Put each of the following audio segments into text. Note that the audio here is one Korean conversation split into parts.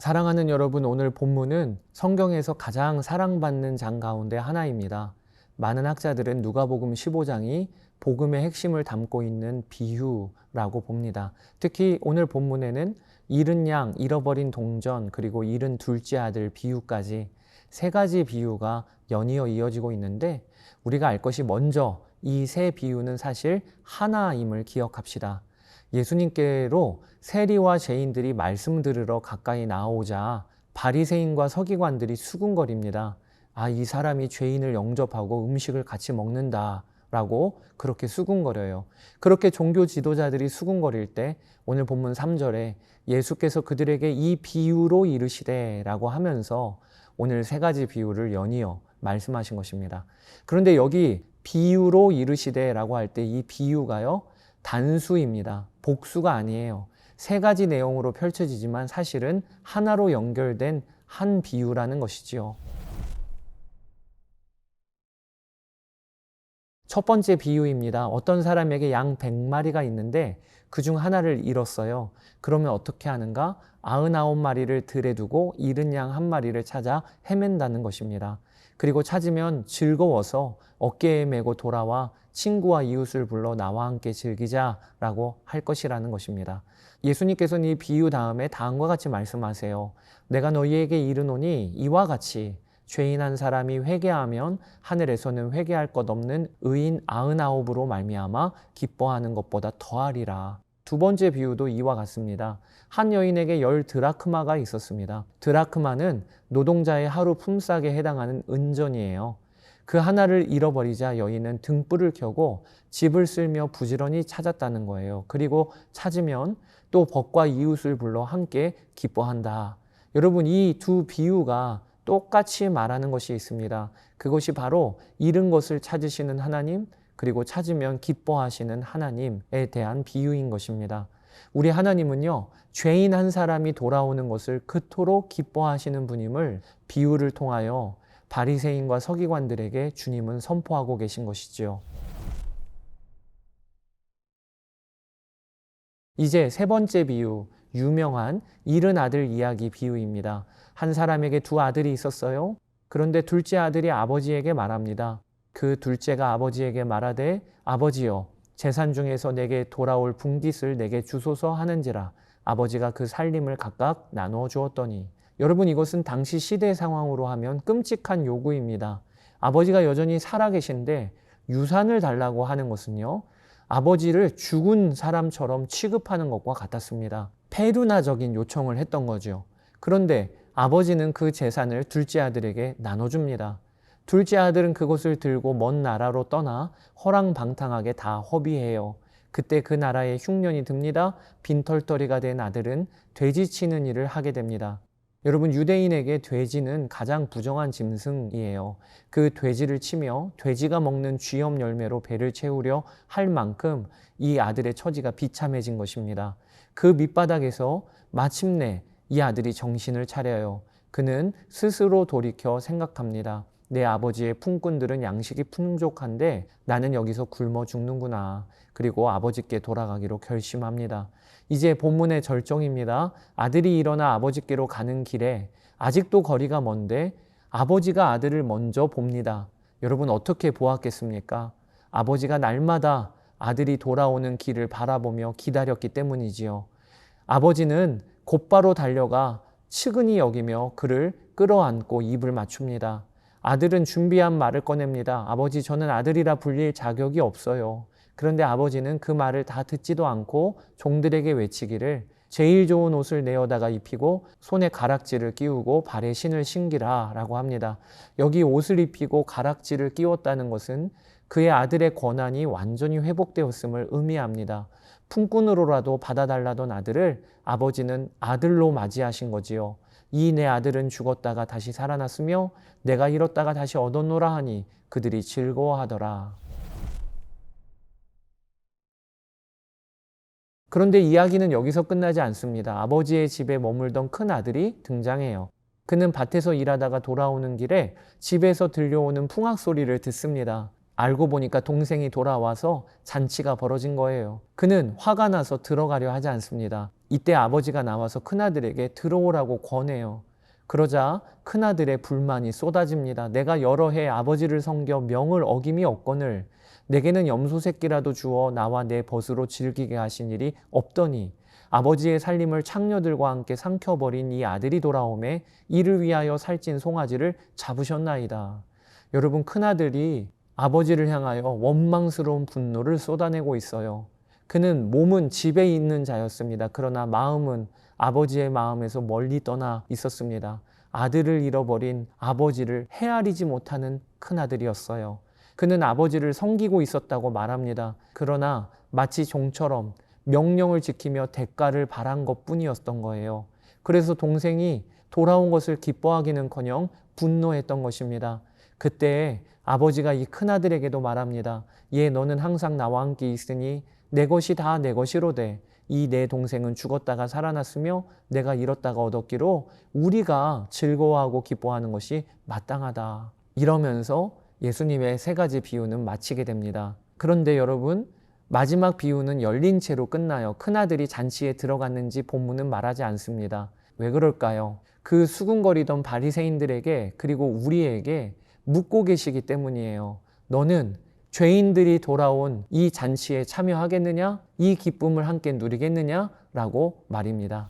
사랑하는 여러분, 오늘 본문은 성경에서 가장 사랑받는 장 가운데 하나입니다. 많은 학자들은 누가복음 15장이 복음의 핵심을 담고 있는 비유라고 봅니다. 특히 오늘 본문에는 잃은 양, 잃어버린 동전, 그리고 잃은 둘째 아들 비유까지 세 가지 비유가 연이어 이어지고 있는데, 우리가 알 것이 먼저 이 세 비유는 사실 하나임을 기억합시다. 예수님께로 세리와 죄인들이 말씀 들으러 가까이 나오자 바리새인과 서기관들이 수군거립니다. 이 사람이 죄인을 영접하고 음식을 같이 먹는다 라고 그렇게 수군거려요. 그렇게 종교 지도자들이 수군거릴 때 오늘 본문 3절에 예수께서 그들에게 이 비유로 이르시되 라고 하면서 오늘 세 가지 비유를 연이어 말씀하신 것입니다. 그런데 여기 비유로 이르시되 라고 할 때 이 비유가요, 단수입니다. 복수가 아니에요. 세 가지 내용으로 펼쳐지지만 사실은 하나로 연결된 한 비유라는 것이지요. 첫 번째 비유입니다. 어떤 사람에게 양 100마리가 있는데 그중 하나를 잃었어요. 그러면 어떻게 하는가? 99마리를 들에 두고 잃은 양 한 마리를 찾아 헤맨다는 것입니다. 그리고 찾으면 즐거워서 어깨에 메고 돌아와 친구와 이웃을 불러 나와 함께 즐기자라고 할 것이라는 것입니다. 예수님께서는 이 비유 다음에 다음과 같이 말씀하세요. 내가 너희에게 이르노니 이와 같이 죄인 한 사람이 회개하면 하늘에서는 회개할 것 없는 의인 99으로 말미암아 기뻐하는 것보다 더하리라. 두 번째 비유도 이와 같습니다. 한 여인에게 10드라크마가 있었습니다. 드라크마는 노동자의 하루 품삯에 해당하는 은전이에요. 그 하나를 잃어버리자 여인은 등불을 켜고 집을 쓸며 부지런히 찾았다는 거예요. 그리고 찾으면 또 벗과 이웃을 불러 함께 기뻐한다. 여러분, 이 두 비유가 똑같이 말하는 것이 있습니다. 그것이 바로 잃은 것을 찾으시는 하나님, 그리고 찾으면 기뻐하시는 하나님에 대한 비유인 것입니다. 우리 하나님은요, 죄인 한 사람이 돌아오는 것을 그토록 기뻐하시는 분임을 비유를 통하여 바리새인과 서기관들에게 주님은 선포하고 계신 것이지요. 이제 세 번째 비유, 유명한 잃은 아들 이야기 비유입니다. 한 사람에게 두 아들이 있었어요. 그런데 둘째 아들이 아버지에게 말합니다. 그 둘째가 아버지에게 말하되 아버지여, 재산 중에서 내게 돌아올 분깃을 내게 주소서 하는지라. 아버지가 그 살림을 각각 나누어 주었더니, 여러분, 이것은 당시 시대 상황으로 하면 끔찍한 요구입니다. 아버지가 여전히 살아계신데 유산을 달라고 하는 것은요, 아버지를 죽은 사람처럼 취급하는 것과 같았습니다. 페르나적인 요청을 했던 거죠. 그런데 아버지는 그 재산을 둘째 아들에게 나눠줍니다. 둘째 아들은 그것을 들고 먼 나라로 떠나 허랑방탕하게 다 허비해요. 그때 그 나라에 흉년이 듭니다. 빈털터리가 된 아들은 돼지 치는 일을 하게 됩니다. 여러분, 유대인에게 돼지는 가장 부정한 짐승이에요. 그 돼지를 치며 돼지가 먹는 쥐염 열매로 배를 채우려 할 만큼 이 아들의 처지가 비참해진 것입니다. 그 밑바닥에서 마침내 이 아들이 정신을 차려요. 그는 스스로 돌이켜 생각합니다. 내 아버지의 품꾼들은 양식이 풍족한데 나는 여기서 굶어 죽는구나. 그리고 아버지께 돌아가기로 결심합니다. 이제 본문의 절정입니다. 아들이 일어나 아버지께로 가는 길에 아직도 거리가 먼데 아버지가 아들을 먼저 봅니다. 여러분, 어떻게 보았겠습니까? 아버지가 날마다 아들이 돌아오는 길을 바라보며 기다렸기 때문이지요. 아버지는 곧바로 달려가 측은히 여기며 그를 끌어안고 입을 맞춥니다. 아들은 준비한 말을 꺼냅니다. 아버지, 저는 아들이라 불릴 자격이 없어요. 그런데 아버지는 그 말을 다 듣지도 않고 종들에게 외치기를 제일 좋은 옷을 내어다가 입히고 손에 가락지를 끼우고 발에 신을 신기라 라고 합니다. 여기 옷을 입히고 가락지를 끼웠다는 것은 그의 아들의 권한이 완전히 회복되었음을 의미합니다. 품꾼으로라도 받아달라던 아들을 아버지는 아들로 맞이하신 거지요. 이 내 아들은 죽었다가 다시 살아났으며 내가 잃었다가 다시 얻었노라 하니 그들이 즐거워하더라. 그런데 이야기는 여기서 끝나지 않습니다. 아버지의 집에 머물던 큰 아들이 등장해요. 그는 밭에서 일하다가 돌아오는 길에 집에서 들려오는 풍악 소리를 듣습니다. 알고 보니까 동생이 돌아와서 잔치가 벌어진 거예요. 그는 화가 나서 들어가려 하지 않습니다. 이때 아버지가 나와서 큰아들에게 들어오라고 권해요. 그러자 큰아들의 불만이 쏟아집니다. 내가 여러 해 아버지를 섬겨 명을 어김이 없거늘 내게는 염소 새끼라도 주어 나와 내 벗으로 즐기게 하신 일이 없더니 아버지의 살림을 창녀들과 함께 삼켜버린 이 아들이 돌아오매 이를 위하여 살찐 송아지를 잡으셨나이다. 여러분, 큰아들이 아버지를 향하여 원망스러운 분노를 쏟아내고 있어요. 그는 몸은 집에 있는 자였습니다. 그러나 마음은 아버지의 마음에서 멀리 떠나 있었습니다. 아들을 잃어버린 아버지를 헤아리지 못하는 큰아들이었어요. 그는 아버지를 섬기고 있었다고 말합니다. 그러나 마치 종처럼 명령을 지키며 대가를 바란 것뿐이었던 거예요. 그래서 동생이 돌아온 것을 기뻐하기는커녕 분노했던 것입니다. 그때 아버지가 이 큰아들에게도 말합니다. 얘, 너는 항상 나와 함께 있으니 내 것이 다 내 것이로되 이 내 동생은 죽었다가 살아났으며 내가 잃었다가 얻었기로 우리가 즐거워하고 기뻐하는 것이 마땅하다. 이러면서 예수님의 세 가지 비유는 마치게 됩니다. 그런데 여러분, 마지막 비유는 열린 채로 끝나요. 큰아들이 잔치에 들어갔는지 본문은 말하지 않습니다. 왜 그럴까요? 그 수군거리던 바리새인들에게 그리고 우리에게 묻고 계시기 때문이에요. 너는 죄인들이 돌아온 이 잔치에 참여하겠느냐? 이 기쁨을 함께 누리겠느냐? 라고 말입니다.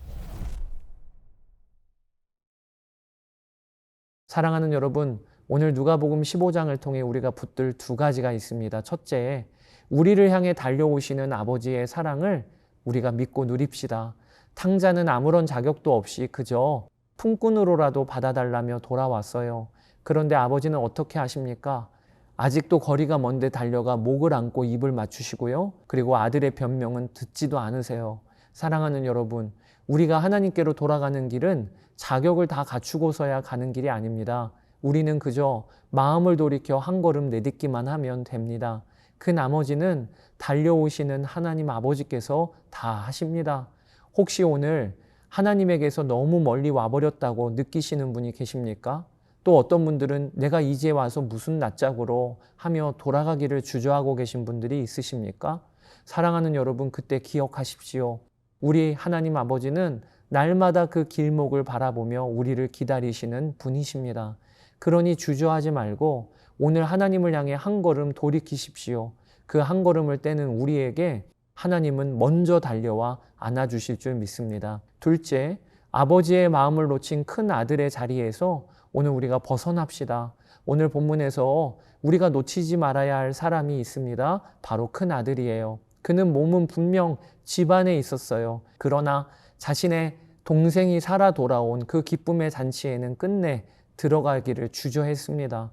사랑하는 여러분, 오늘 누가복음 15장을 통해 우리가 붙들 두 가지가 있습니다. 첫째, 우리를 향해 달려오시는 아버지의 사랑을 우리가 믿고 누립시다. 탕자는 아무런 자격도 없이 그저 품꾼으로라도 받아달라며 돌아왔어요. 그런데 아버지는 어떻게 하십니까? 아직도 거리가 먼데 달려가 목을 안고 입을 맞추시고요. 그리고 아들의 변명은 듣지도 않으세요. 사랑하는 여러분, 우리가 하나님께로 돌아가는 길은 자격을 다 갖추고서야 가는 길이 아닙니다. 우리는 그저 마음을 돌이켜 한 걸음 내딛기만 하면 됩니다. 그 나머지는 달려오시는 하나님 아버지께서 다 하십니다. 혹시 오늘 하나님에게서 너무 멀리 와버렸다고 느끼시는 분이 계십니까? 또 어떤 분들은 내가 이제 와서 무슨 낯짝으로 하며 돌아가기를 주저하고 계신 분들이 있으십니까? 사랑하는 여러분, 그때 기억하십시오. 우리 하나님 아버지는 날마다 그 길목을 바라보며 우리를 기다리시는 분이십니다. 그러니 주저하지 말고 오늘 하나님을 향해 한 걸음 돌이키십시오. 그 한 걸음을 떼는 우리에게 하나님은 먼저 달려와 안아주실 줄 믿습니다. 둘째, 아버지의 마음을 놓친 큰 아들의 자리에서 오늘 우리가 벗어납시다. 오늘 본문에서 우리가 놓치지 말아야 할 사람이 있습니다. 바로 큰 아들이에요. 그는 몸은 분명 집안에 있었어요. 그러나 자신의 동생이 살아 돌아온 그 기쁨의 잔치에는 끝내 들어가기를 주저했습니다.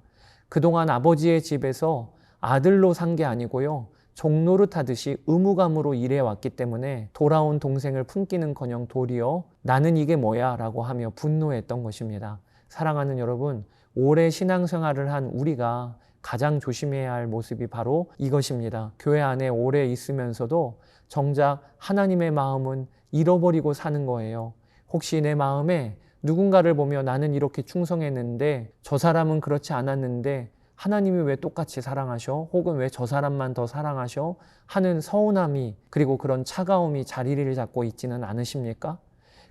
그동안 아버지의 집에서 아들로 산 게 아니고요. 종노릇하듯이 의무감으로 일해왔기 때문에 돌아온 동생을 품기는커녕 도리어 나는 이게 뭐야 라고 하며 분노했던 것입니다. 사랑하는 여러분, 오래 신앙생활을 한 우리가 가장 조심해야 할 모습이 바로 이것입니다. 교회 안에 오래 있으면서도 정작 하나님의 마음은 잃어버리고 사는 거예요. 혹시 내 마음에 누군가를 보며 나는 이렇게 충성했는데 저 사람은 그렇지 않았는데 하나님이 왜 똑같이 사랑하셔? 혹은 왜 저 사람만 더 사랑하셔? 하는 서운함이 그리고 그런 차가움이 자리를 잡고 있지는 않으십니까?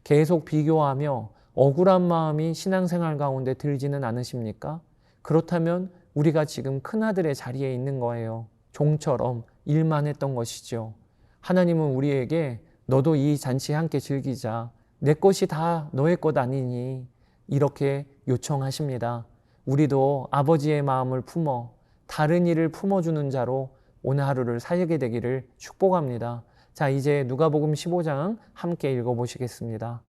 계속 비교하며 억울한 마음이 신앙생활 가운데 들지는 않으십니까? 그렇다면 우리가 지금 큰아들의 자리에 있는 거예요. 종처럼 일만 했던 것이죠. 하나님은 우리에게 너도 이 잔치에 함께 즐기자. 내 것이 다 너의 것 아니니 이렇게 요청하십니다. 우리도 아버지의 마음을 품어 다른 이를 품어주는 자로 오늘 하루를 살게 되기를 축복합니다. 자, 이제 누가복음 15장 함께 읽어보시겠습니다.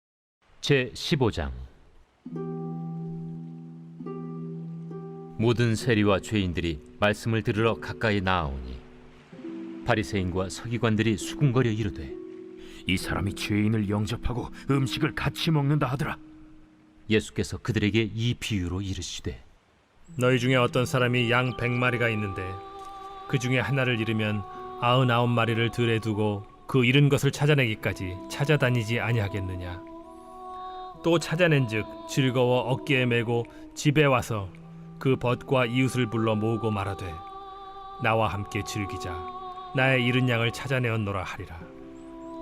제15장. 모든 세리와 죄인들이 말씀을 들으러 가까이 나아오니 바리새인과 서기관들이 수군거려 이르되 이 사람이 죄인을 영접하고 음식을 같이 먹는다 하더라. 예수께서 그들에게 이 비유로 이르시되 너희 중에 어떤 사람이 양 100마리가 있는데 그 중에 하나를 잃으면 99마리를 들에 두고 그 잃은 것을 찾아내기까지 찾아다니지 아니하겠느냐. 또 찾아낸즉 즐거워 어깨에 메고 집에 와서 그 벗과 이웃을 불러 모으고 말하되 나와 함께 즐기자. 나의 잃은 양을 찾아내었노라 하리라.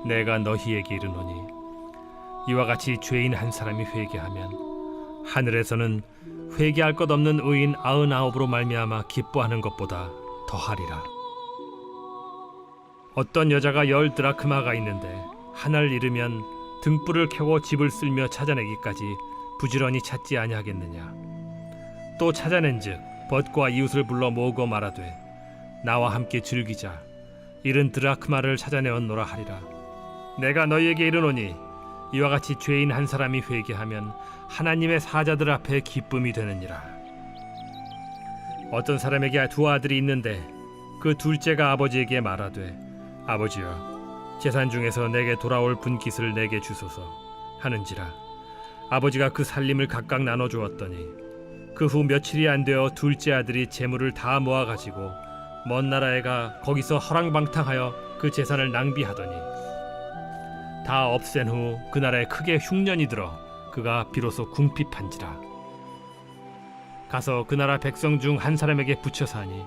내가 너희에게 이르노니 이와 같이 죄인 한 사람이 회개하면 하늘에서는 회개할 것 없는 의인 99으로 말미암아 기뻐하는 것보다 더하리라. 어떤 여자가 10 드라크마가 있는데 하나를 잃으면 등불을 켜고 집을 쓸며 찾아내기까지 부지런히 찾지 아니하겠느냐. 또 찾아낸즉 벗과 이웃을 불러 모으고 말하되 나와 함께 즐기자. 잃은 드라크마를 찾아내었노라 하리라. 내가 너희에게 이르노니 이와 같이 죄인 한 사람이 회개하면 하나님의 사자들 앞에 기쁨이 되느니라. 어떤 사람에게 2 아들이 있는데 그 둘째가 아버지에게 말하되 아버지여 재산 중에서 내게 돌아올 분깃을 내게 주소서 하는지라. 아버지가 그 살림을 각각 나눠 주었더니 그 후 며칠이 안 되어 둘째 아들이 재물을 다 모아 가지고 먼 나라에 가 거기서 허랑방탕하여 그 재산을 낭비하더니 다 없앤 후 그 나라에 크게 흉년이 들어 그가 비로소 궁핍한지라. 가서 그 나라 백성 중 한 사람에게 붙여 사니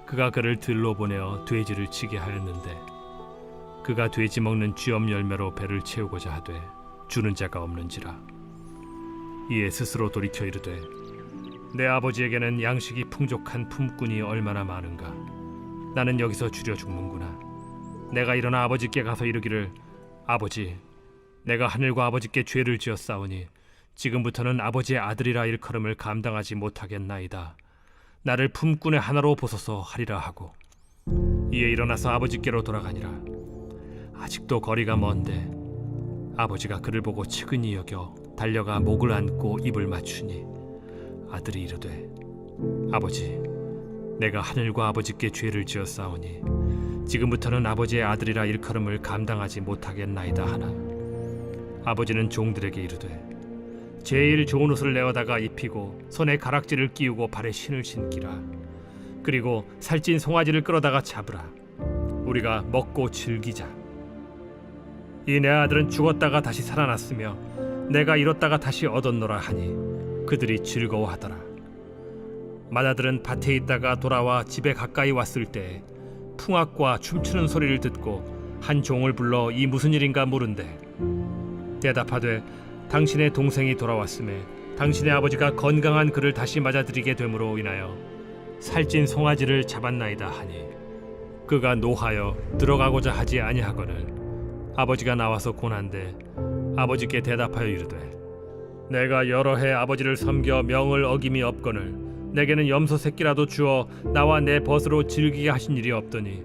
그가 그를 들로 보내어 돼지를 치게 하였는데 그가 돼지 먹는 쥐엄 열매로 배를 채우고자 하되 주는 자가 없는지라. 이에 스스로 돌이켜 이르되 내 아버지에게는 양식이 풍족한 품꾼이 얼마나 많은가. 나는 여기서 줄여 죽는구나. 내가 일어나 아버지께 가서 이르기를 아버지, 내가 하늘과 아버지께 죄를 지었사오니 지금부터는 아버지의 아들이라 일컬음을 감당하지 못하겠나이다. 나를 품꾼의 하나로 보소서 하리라 하고 이에 일어나서 아버지께로 돌아가니라. 아직도 거리가 먼데 아버지가 그를 보고 측은히 여겨 달려가 목을 안고 입을 맞추니 아들이 이르되 아버지, 내가 하늘과 아버지께 죄를 지었사오니 지금부터는 아버지의 아들이라 일컬음을 감당하지 못하겠나이다 하나 아버지는 종들에게 이르되 제일 좋은 옷을 내어다가 입히고 손에 가락지를 끼우고 발에 신을 신기라. 그리고 살찐 송아지를 끌어다가 잡으라. 우리가 먹고 즐기자. 이 내 아들은 죽었다가 다시 살아났으며 내가 잃었다가 다시 얻었노라 하니 그들이 즐거워하더라. 맏아들은 밭에 있다가 돌아와 집에 가까이 왔을 때 풍악과 춤추는 소리를 듣고 한 종을 불러 이 무슨 일인가 물은데 대답하되 당신의 동생이 돌아왔음에 당신의 아버지가 건강한 그를 다시 맞아들이게 됨으로 인하여 살찐 송아지를 잡았나이다 하니 그가 노하여 들어가고자 하지 아니하거늘 아버지가 나와서 고난데 아버지께 대답하여 이르되 내가 여러 해 아버지를 섬겨 명을 어김이 없거늘 내게는 염소 새끼라도 주어 나와 내 벗으로 즐기게 하신 일이 없더니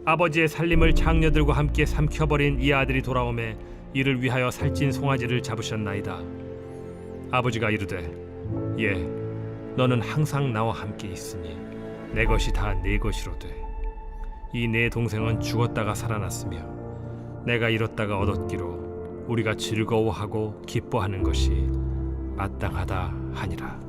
아버지의 살림을 장녀들과 함께 삼켜버린 이 아들이 돌아오매 이를 위하여 살찐 송아지를 잡으셨나이다. 아버지가 이르되 예, 너는 항상 나와 함께 있으니 내 것이 다 네 것이로되 이 내 동생은 죽었다가 살아났으며 내가 잃었다가 얻었기로 우리가 즐거워하고 기뻐하는 것이 마땅하다 하니라.